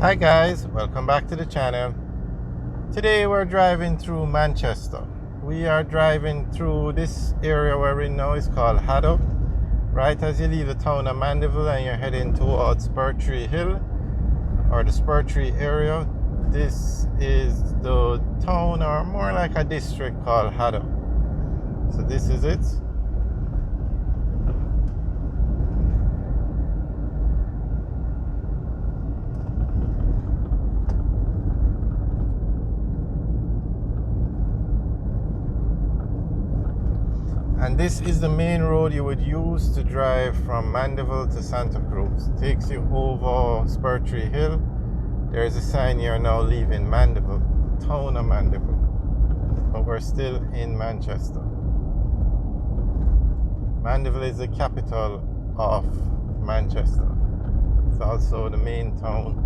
Hi guys, welcome back to the channel. Today we're driving through Manchester. We are driving through this area where we know is called Haddo. Right as you leave the town of Mandeville and you're heading towards Spurtree Hill or the Spurtree area, this is the town or more like a district called Haddo. So this is it. And this is the main road you would use to drive from Mandeville to Santa Cruz. Takes you over Spurtree Hill. There's a sign here now leaving Mandeville, town of Mandeville. But we're still in Manchester. Mandeville is the capital of Manchester. It's also the main town.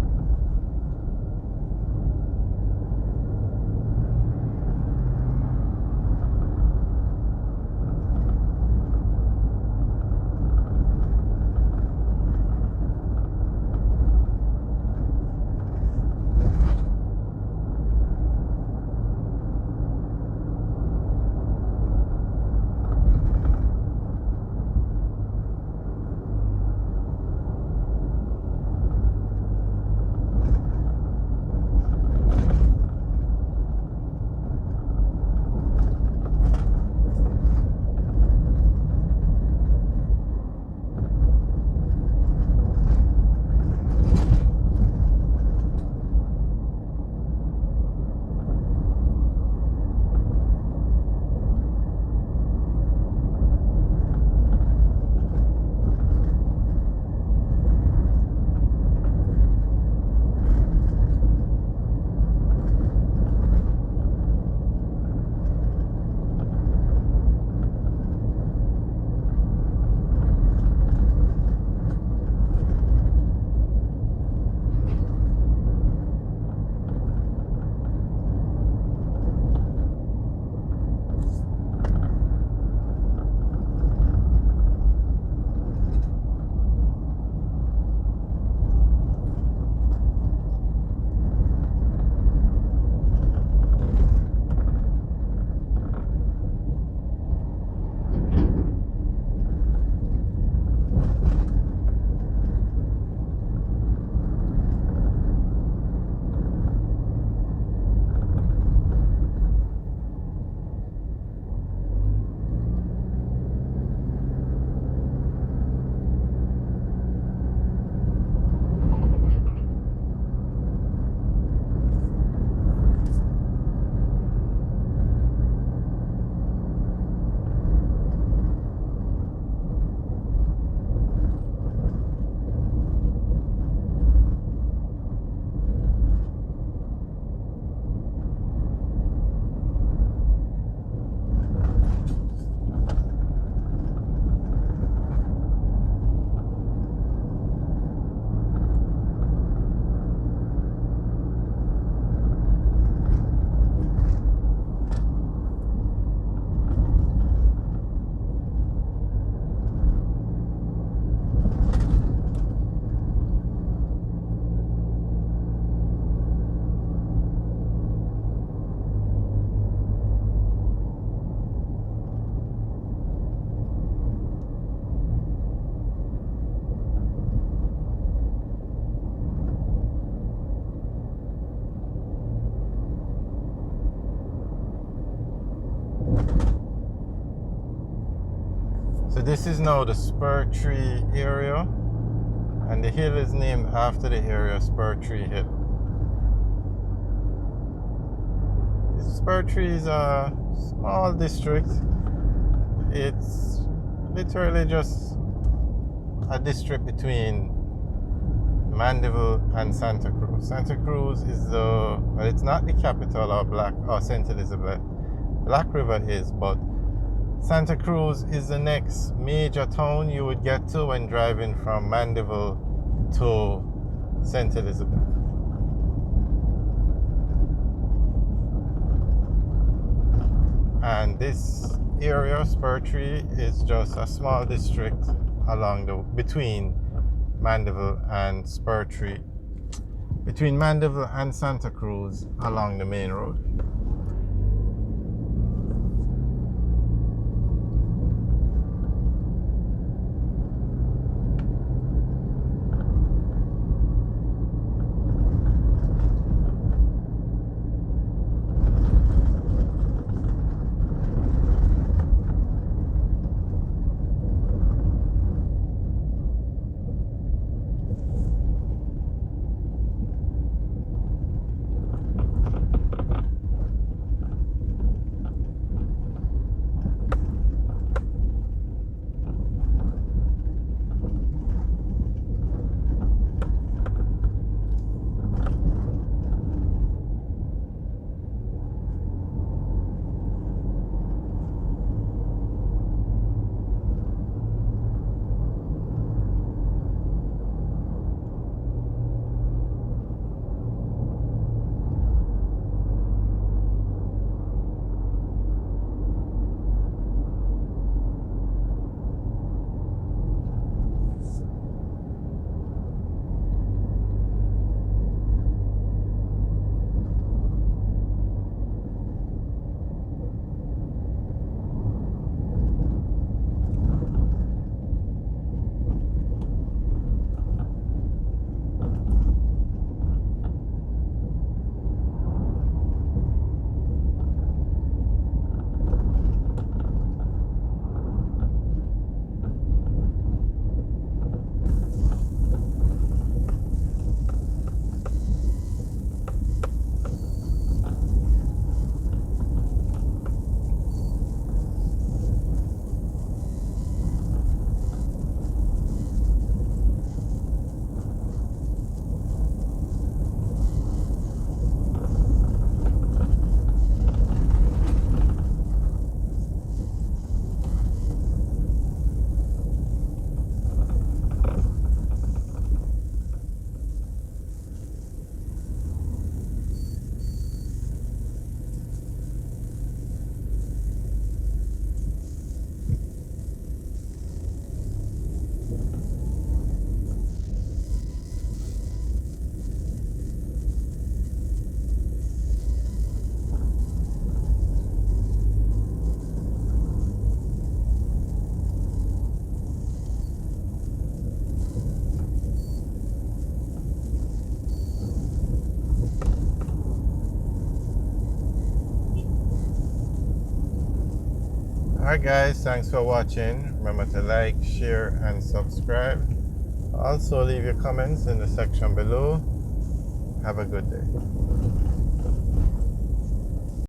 So this is now the Spurtree area, and the hill is named after the area Spurtree Hill. Spurtree is a small district. It's literally just a district between Mandeville and Santa Cruz. Santa Cruz is well, it's not the capital of St. Elizabeth. Black River is, but Santa Cruz is the next major town you would get to when driving from Mandeville to St. Elizabeth. And this area, Spurtree, is just a small district between Mandeville and Spurtree. between Mandeville and Santa Cruz along the main road. Alright guys, thanks for watching. Remember to like, share and subscribe. Also leave your comments in the section below. Have a good day.